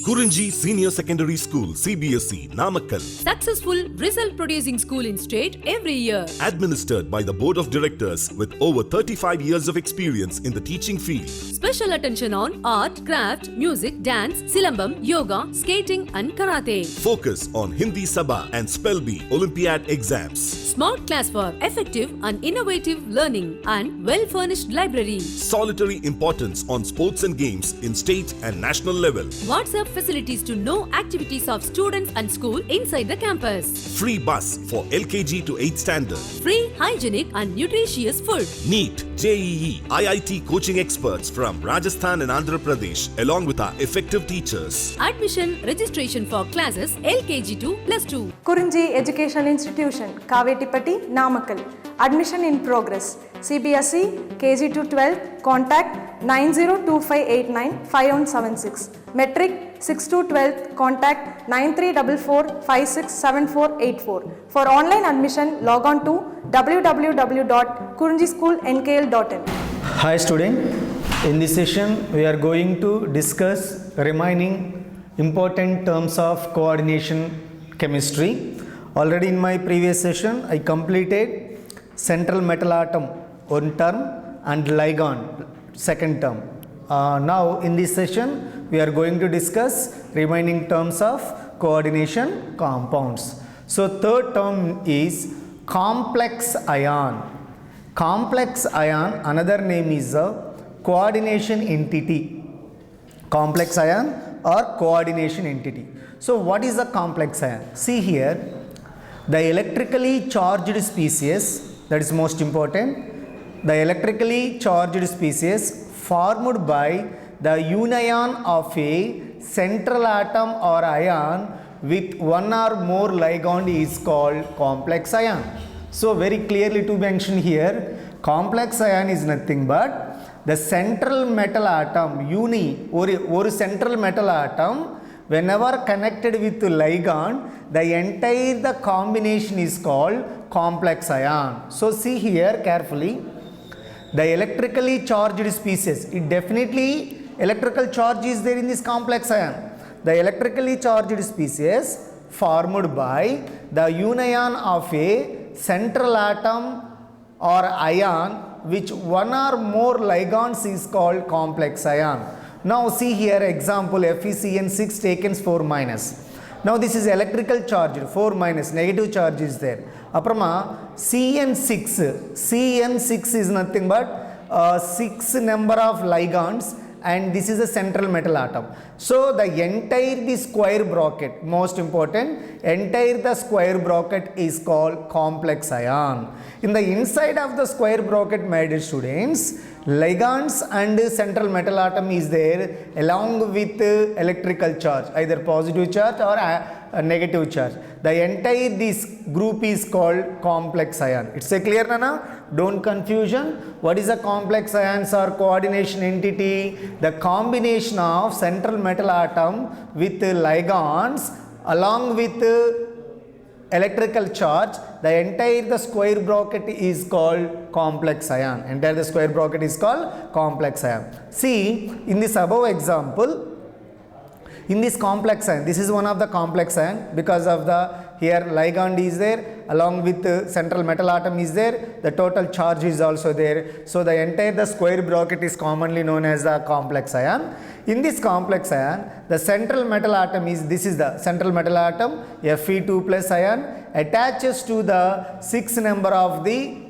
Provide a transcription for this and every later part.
Kurinji Senior Secondary School, CBSE, Namakkal. Successful result producing school in state every year. Administered by the Board of Directors with over 35 years of experience in the teaching field. Special attention on art, craft, music, dance, silambam, yoga, skating and karate. Focus on Hindi Sabha and Spell Bee Olympiad exams. Smart class for effective and innovative learning and well-furnished library. Solitary importance on sports and games in state and national level. WhatsApp facilities to know activities of students and school inside the campus. Free bus for LKG to 8th standard. Free, hygienic and nutritious food. NEET, JEE, IIT coaching experts from Rajasthan and Andhra Pradesh along with our effective teachers. Admission registration for classes LKG to +2. Kurinji Education Institution, Kavetipatti, Namakkal. Admission in progress. CBSE, KG to 12, contact 9025895176. Metric 6 to 12, contact 9344567484. For online admission, log on to www.kurinjischoolnkl.in. Hi student, in this session we are going to discuss remaining important terms of coordination chemistry. Already in my previous session I completed central metal atom one term and ligand second term. Now in this session we are going to discuss remaining terms of coordination compounds. So third term is complex ion. Complex ion, another name is a coordination entity. Complex ion or coordination entity. So what is a complex ion? See here, the electrically charged species, that is most important, the electrically charged species formed by the union of a central atom or ion with one or more ligand is called complex ion. So very clearly to mention here, complex ion is nothing but the central metal atom, or central metal atom, whenever connected with ligand, the entire the combination is called complex ion. So see here carefully, the electrically charged species, it definitely electrical charge is there in this complex ion. The electrically charged species formed by the union of a central atom or ion which one or more ligands is called complex ion. Now see here example FeCN6 taken 4 minus. Now this is electrical charge 4 minus, negative charge is there. Aprama CN6 is nothing but 6 number of ligands and this is a central metal atom. So the entire the square bracket, most important, entire the square bracket is called complex ion. In the inside of the square bracket, my dear students, ligands and central metal atom is there along with electrical charge, either positive charge or a negative charge. The entire this group is called complex ion. It's a clear Nana? Don't confusion. What is a complex ions or coordination entity? The combination of central metal atom with ligands along with electrical charge, the entire the square bracket is called complex ion. Entire the square bracket is called complex ion. See in this above example, in this complex ion, this is one of the complex ion because of the here ligand is there along with the central metal atom is there, the total charge is also there. So the entire the square bracket is commonly known as the complex ion. In this complex ion, the central metal atom is, this is the central metal atom, Fe2 plus ion attaches to the 6 number of the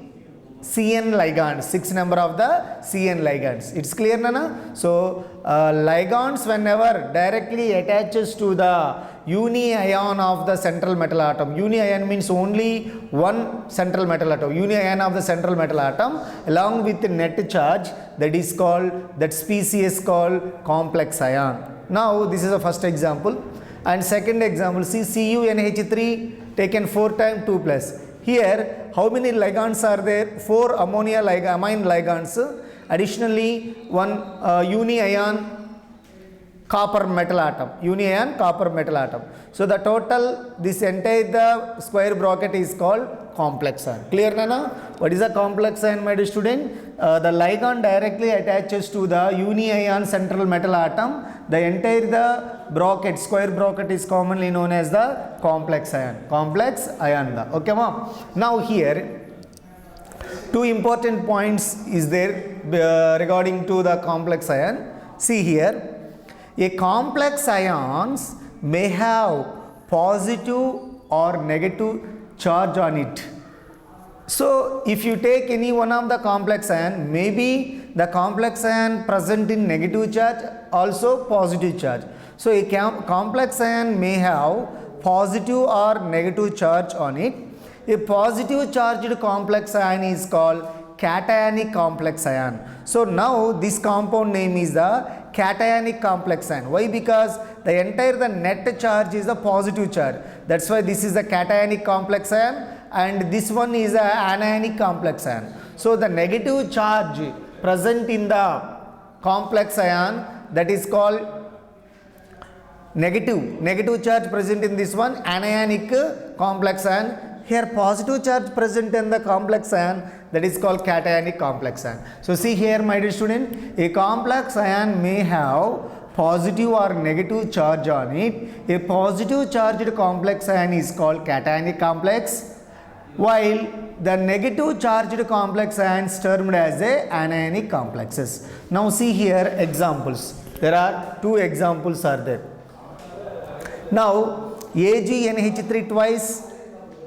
CN ligands, 6 number of the CN ligands. It's clear Nana? So ligands whenever directly attaches to the uni-ion of the central metal atom. Uni-ion means only one central metal atom. Uni-ion of the central metal atom along with the net charge, that is called, that species called complex ion. Now this is the first example and second example, see CuNH3 taken 4 times 2 plus. Here how many ligands are there? 4 ammonia amine ligands. Additionally one uni-ion copper metal atom, union copper metal atom. So the total, this entire the square bracket is called complex ion. Clear Nana? What is a complex ion, my dear student? The ligand directly attaches to the union central metal atom. The entire the bracket, square bracket is commonly known as the complex ion. Complex ion. Okay, ma'am. Now here, two important points is there regarding to the complex ion. See here. A complex ions may have positive or negative charge on it. So if you take any one of the complex ion, maybe the complex ion present in negative charge, also positive charge. So a complex ion may have positive or negative charge on it. A positive charged complex ion is called cationic complex ion. So now this compound name is the cationic complex ion. Why? Because the net charge is a positive charge. That's why this is the cationic complex ion, and this one is a anionic complex ion. So the negative charge present in the complex ion, that is called negative charge present in this one, anionic complex ion. Here positive charge present in the complex ion, that is called cationic complex ion. So see here, my dear student, a complex ion may have positive or negative charge on it. A positive charged complex ion is called cationic complex, while the negative charged complex ion is termed as a anionic complexes. Now see here examples. There are two examples are there. Now AgNH3 twice,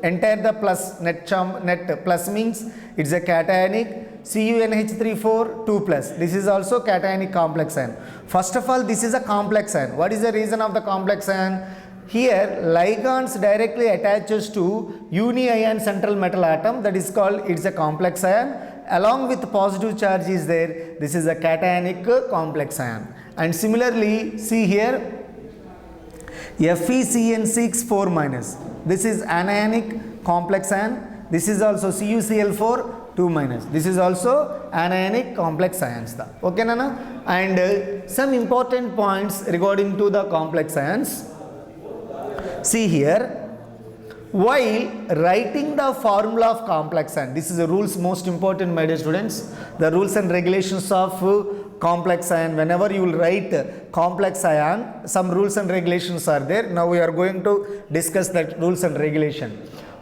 entire the plus net plus means it's a cationic. CuNH3 2 plus, this is also cationic complex ion. First of all, this is a complex ion. What is the reason of the complex ion? Here ligands directly attaches to union central metal atom, that is called, it's a complex ion. Along with positive charge is there, this is a cationic complex ion. And similarly, see here FeCN6 4 minus, this is anionic complex ion. This is also CuCl4 2 minus, this is also anionic complex ions. Okay Nana? And some important points regarding to the complex ions. See here, while writing the formula of complex ion, this is the rules most important, my dear students. The rules and regulations of complex ion, whenever you will write complex ion, some rules and regulations are there. Now we are going to discuss that rules and regulation.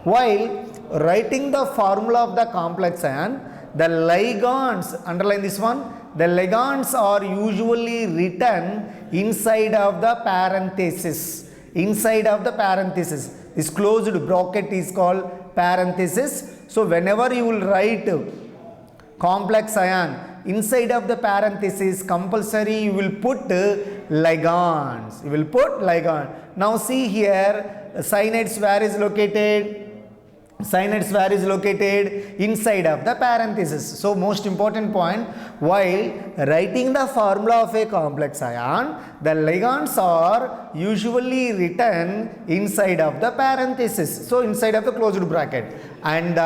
While writing the formula of the complex ion, the ligands, underline this one, the ligands are usually written inside of the parenthesis. Inside of the parenthesis, this closed bracket is called parenthesis. So whenever you will write complex ion, inside of the parenthesis compulsory you will put ligands. You will put ligand. Now see here, cyanides where is located? Cyanides where is located? Inside of the parenthesis. So most important point, while writing the formula of a complex ion, the ligands are usually written inside of the parenthesis. So inside of the closed bracket. And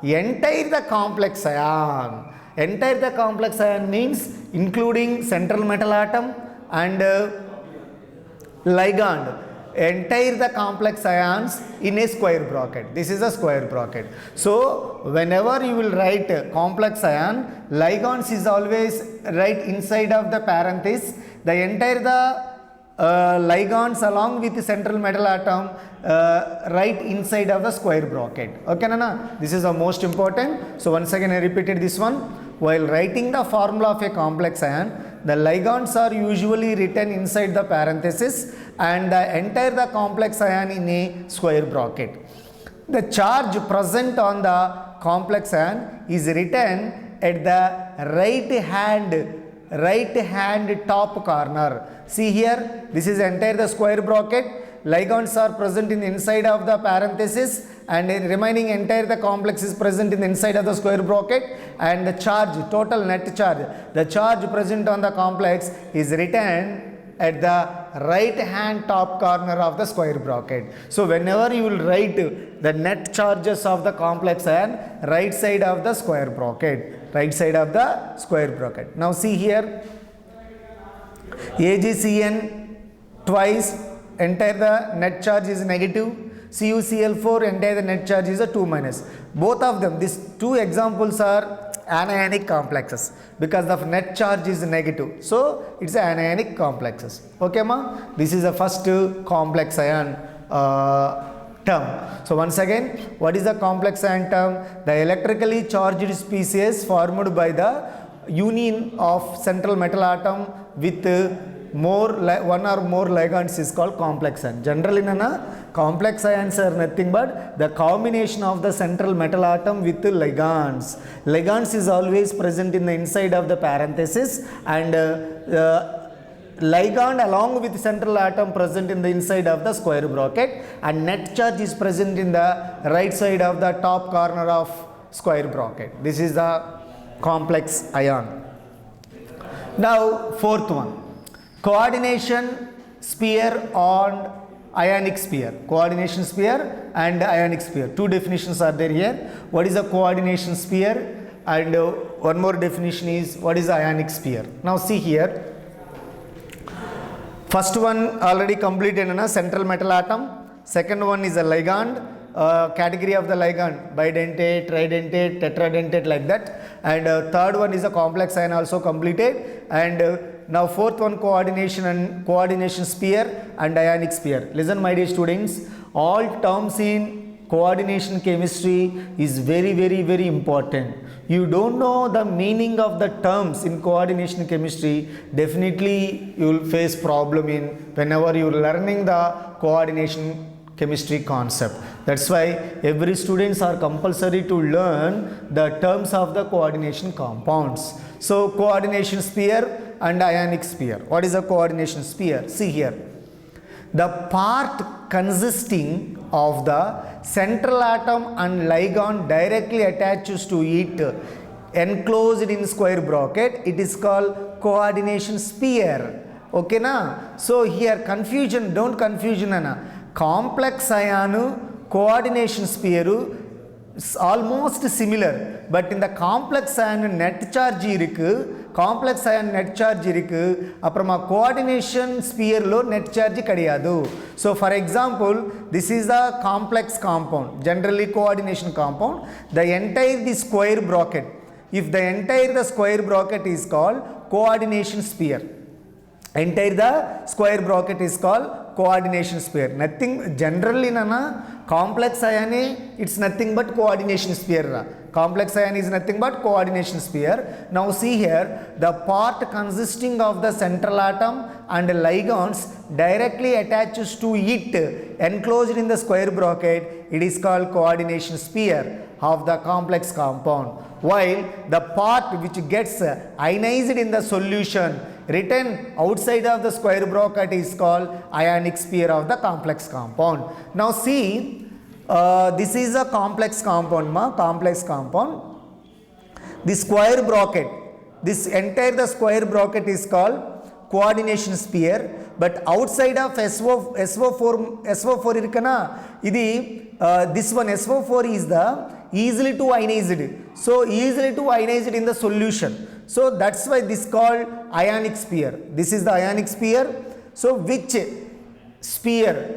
entire the complex ion. Entire the complex ion means including central metal atom and ligand. Entire the complex ions in a square bracket. This is a square bracket. So whenever you will write complex ion, ligands is always right inside of the parenthesis. The entire the ligands along with the central metal atom right inside of the square bracket. Okay Nana? This is the most important. So once again I repeated this one. While writing the formula of a complex ion, the ligands are usually written inside the parenthesis and the entire the complex ion in a square bracket. The charge present on the complex ion is written at the right hand top corner. See here, this is entire the square bracket. Ligands are present in the inside of the parenthesis and the remaining entire the complex is present in the inside of the square bracket, and the charge, total net charge, the charge present on the complex is written at the right hand top corner of the square bracket. So whenever you will write the net charges of the complex ion, right side of the square bracket, right side of the square bracket. Now see here, AgCN twice, entire the net charge is negative. CuCl4, entire the net charge is a 2 minus. Both of them, these two examples are anionic complexes because the net charge is negative. So it's anionic complexes. Okay ma? This is the first complex ion term. So once again, what is the complex ion term? The electrically charged species formed by the union of central metal atom with one or more ligands is called complex ion. Generally complex ions are nothing but the combination of the central metal atom with ligands. Ligands is always present in the inside of the parenthesis, and ligand along with central atom present in the inside of the square bracket, and net charge is present in the right side of the top corner of square bracket. This is the complex ion. Now fourth one, coordination sphere and ionic sphere. Coordination sphere and ionic sphere, two definitions are there here. What is a coordination sphere, and one more definition is what is ionic sphere. Now see here, first one already completed in a central metal atom. Second one is a ligand, category of the ligand, bidentate, tridentate, tetradentate, like that. And third one is a complex ion, also completed. And now fourth one, coordination sphere and ionic sphere. Listen my dear students, all terms in coordination chemistry is very, very, very important. You don't know the meaning of the terms in coordination chemistry, definitely you will face problem in whenever you are learning the coordination chemistry concept. That's why every students are compulsory to learn the terms of the coordination compounds. So coordination sphere and ionic sphere. What is a coordination sphere? See here, the part consisting of the central atom and ligand directly attaches to it, enclosed in square bracket, it is called coordination sphere. Okay na? So here confusion, don't confusion ana. Complex ion coordination sphere is almost similar, but in the complex ion net charge irukku, complex ion net charge irukku, apparama coordination sphere lo net charge kadiyadu. So for example, this is the complex compound, generally coordination compound, the entire the square bracket, if the entire the square bracket is called coordination sphere, entire the square bracket is called coordination sphere. Nothing generally nana, complex ion it's nothing but coordination sphere. Complex ion is nothing but coordination sphere. Now see here, the part consisting of the central atom and ligands directly attaches to it, enclosed in the square bracket, it is called coordination sphere of the complex compound, while the part which gets ionized in the solution written outside of the square bracket is called ionic sphere of the complex compound. Now see, this is a complex compound complex compound. The square bracket, this entire the square bracket is called coordination sphere, but outside of SO4 irukana, idi this one SO4 is the easily to ionized, so easily to ionized in the solution, so that's why this called ionic sphere. This is the ionic sphere. So which sphere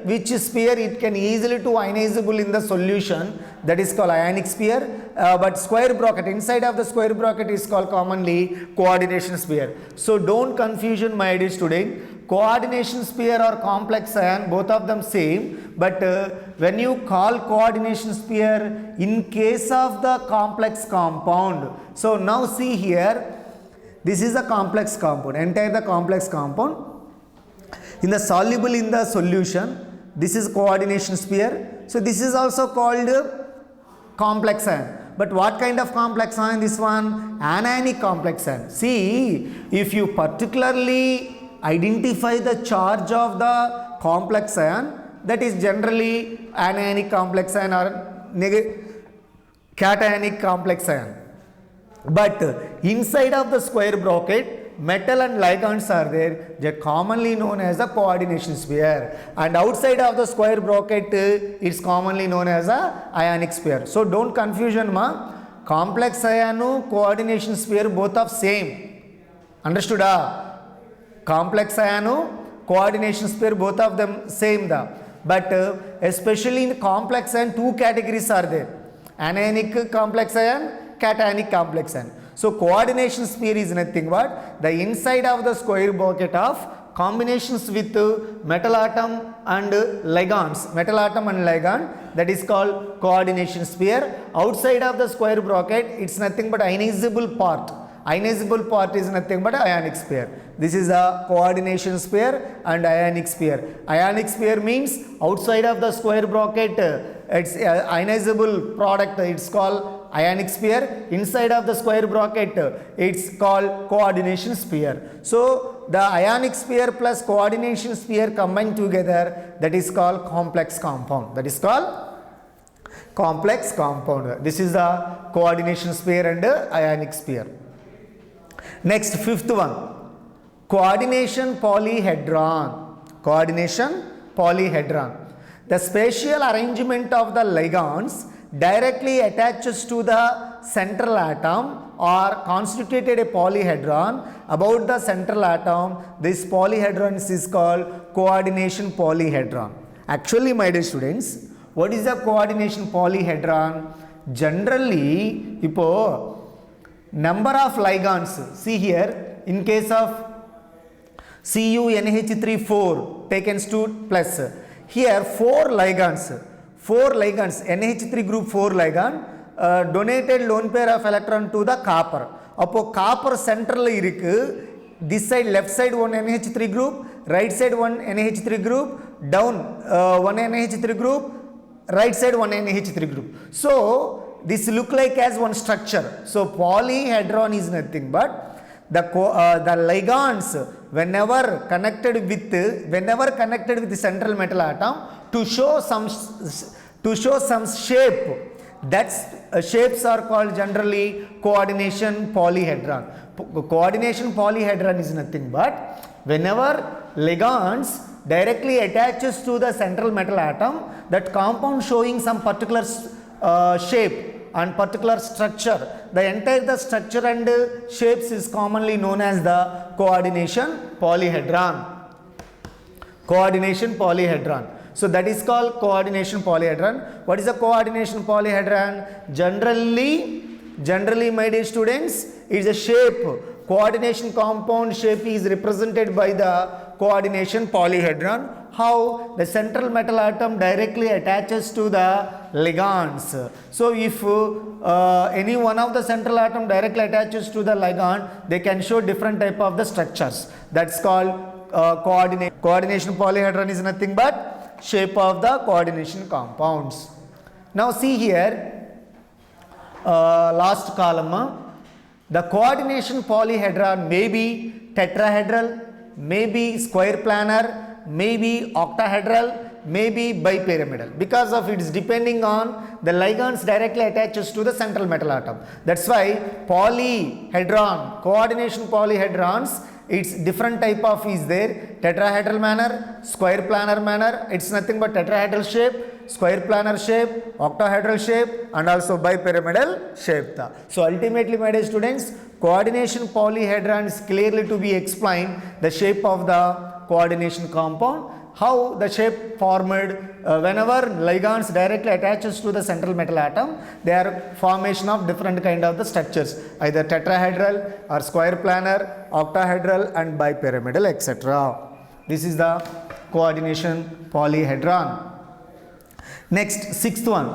it can easily to ionizable in the solution, that is called ionic sphere, but square bracket, inside of the square bracket is called commonly coordination sphere. So don't confusion my dear student, coordination sphere or complex ion, both of them same, but when you call coordination sphere in case of the complex compound, so now see here, this is a complex compound, entire the complex compound in the soluble in the solution, this is coordination sphere. So this is also called complex ion. But what kind of complex ion? This one, anionic complex ion. See, if you particularly identify the charge of the complex ion, that is generally anionic complex ion or cationic complex ion. But inside of the square bracket, metal and ligands are there, they are commonly known as a coordination sphere, and outside of the square bracket it's commonly known as a ionic sphere. So don't confusion complex ion coordination sphere both of same, understood complex ion, coordination sphere, both of them same the. But especially in complex ion, two categories are there: anionic complex ion, cationic complex ion. So coordination sphere is nothing but the inside of the square bracket of combinations with metal atom and ligands, metal atom and ligand, that is called coordination sphere. Outside of the square bracket, it's nothing but ionizable part. Ionizable part is nothing but ionic sphere. This is a coordination sphere and ionic sphere. Ionic sphere means outside of the square bracket, it's ionizable product, it's called ionic sphere. Inside of the square bracket, it's called coordination sphere. So the ionic sphere plus coordination sphere combined together, that is called complex compound. That is called complex compound. This is the coordination sphere and ionic sphere. Next, fifth one, coordination polyhedron. Coordination polyhedron. The spatial arrangement of the ligands directly attaches to the central atom or constituted a polyhedron about the central atom. This polyhedron is called coordination polyhedron. Actually, my dear students, what is the coordination polyhedron? Generally, ipo number of ligands, see here, in case of CuNH3 4 taken to plus, here 4 ligands, NH3 group 4 ligand donated lone pair of electron to the copper. அப்போ copper central இருக்கு, this side left side one NH3 group, right side one NH3 group, down one NH3 group, right side one NH3 group. So this look like as one structure. So polyhedron is nothing but the ligands whenever connected with the central metal atom to show some shape. That's shapes are called generally coordination polyhedron. Coordination polyhedron is nothing but whenever ligands directly attaches to the central metal atom, that compound showing some particular shape and particular structure, the entire structure and shapes is commonly known as the coordination polyhedron. Coordination polyhedron. So that is called coordination polyhedron. What is a coordination polyhedron? Generally, my dear students, is a shape. Coordination compound shape is represented by the coordination polyhedron. How? The central metal atom directly attaches to the ligands. So if any one of the central atom directly attaches to the ligand, they can show different type of the structures. That's called coordination polyhedron is nothing but shape of the coordination compounds. Now see here, last column, the coordination polyhedron may be tetrahedral, may be square planar, may be octahedral, may be bipyramidal, because of it is depending on the ligands directly attaches to the central metal atom. That's why polyhedron, coordination polyhedrons, it's different type of is there: tetrahedral manner, square planar manner, it's nothing but tetrahedral shape, square planar shape, octahedral shape, and also bipyramidal shape. So ultimately, my dear students, coordination polyhedron is clearly to be explained the shape of the coordination compound, how the shape formed whenever ligands directly attaches to the central metal atom, they are formation of different kind of the structures, either tetrahedral or square planar, octahedral and bipyramidal, etc. This is the coordination polyhedron. Next, sixth one,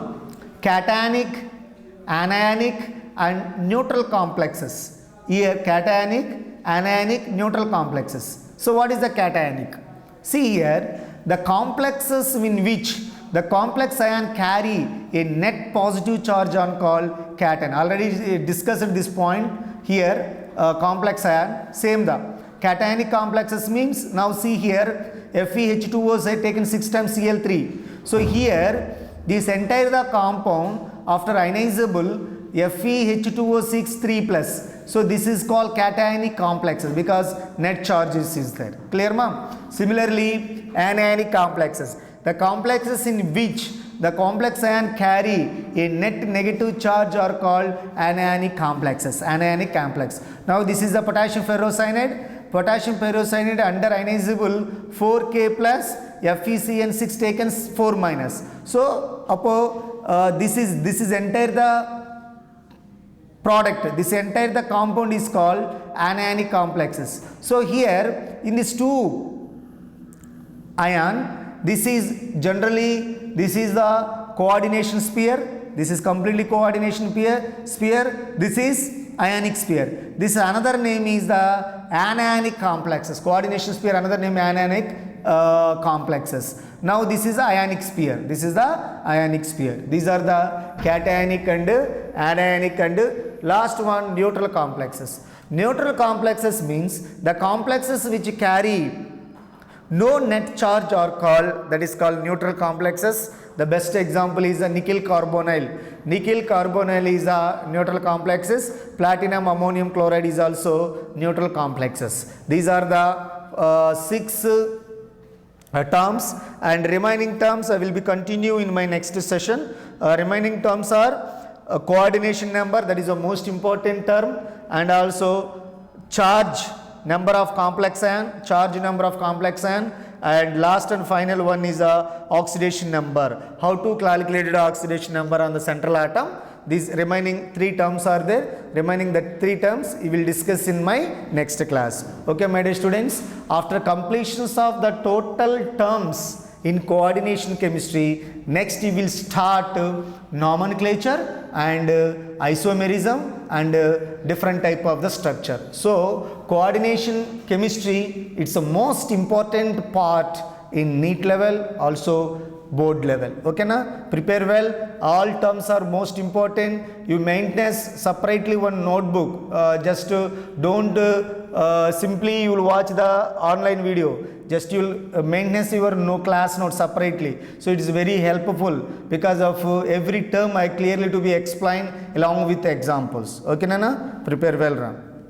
cationic, anionic and neutral complexes. Here cationic, anionic, neutral complexes. So what is the cationic? See here, the complexes in which the complex ion carry a net positive charge are called cation. Already discussed this point here, complex ion, same the cationic complexes means, now see here, FeH2O is taken 6 times Cl3. So here, this entire the compound after ionizable, FeH2O6 3+. So this is called cationic complexes because net charges is there. Clear, ma'am? Similarly, anionic complexes, the complexes in which the complex ion carry a net negative charge are called anionic complexes. Anionic complex. Now this is the potassium ferrocyanide. potassium pyrocyaniate under ionizable 4K plus FeCN6 taken 4 minus. So this is entire the product, this entire the compound is called anionic complexes. So here in these two ion, this is the coordination sphere, this is completely coordination sphere, this is ionic sphere. This another name is the anionic complexes. Coordination sphere, another name anionic complexes. Now this is the ionic sphere. This is the ionic sphere. These are the cationic and anionic and last one neutral complexes. Neutral complexes means the complexes which carry no net charge are called, that is called neutral complexes. The best example is a nickel carbonyl. Nickel carbonyl is a neutral complexes. Platinum ammonium chloride is also neutral complexes. These are the 6 terms, and remaining terms I will be continue in my next session. Remaining terms are coordination number, that is the most important term, and also charge number of complex ion, and last and final one is oxidation number. How to calculate the oxidation number on the central atom. These remaining 3 terms are there. Remaining the 3 terms we will discuss in my next class. Okay, my dear students, after completions of the total terms in coordination chemistry, next we will start nomenclature and isomerism and different type of the structure. So coordination chemistry, it's the most important part in NEET level, also board level. Okay na? Prepare well. All terms are most important. You maintain separately one notebook. Just don't simply you will watch the online video. Just you will maintain your class note separately. So it is very helpful because of every term I clearly to be explained along with examples. Okay na? Prepare well, Ram.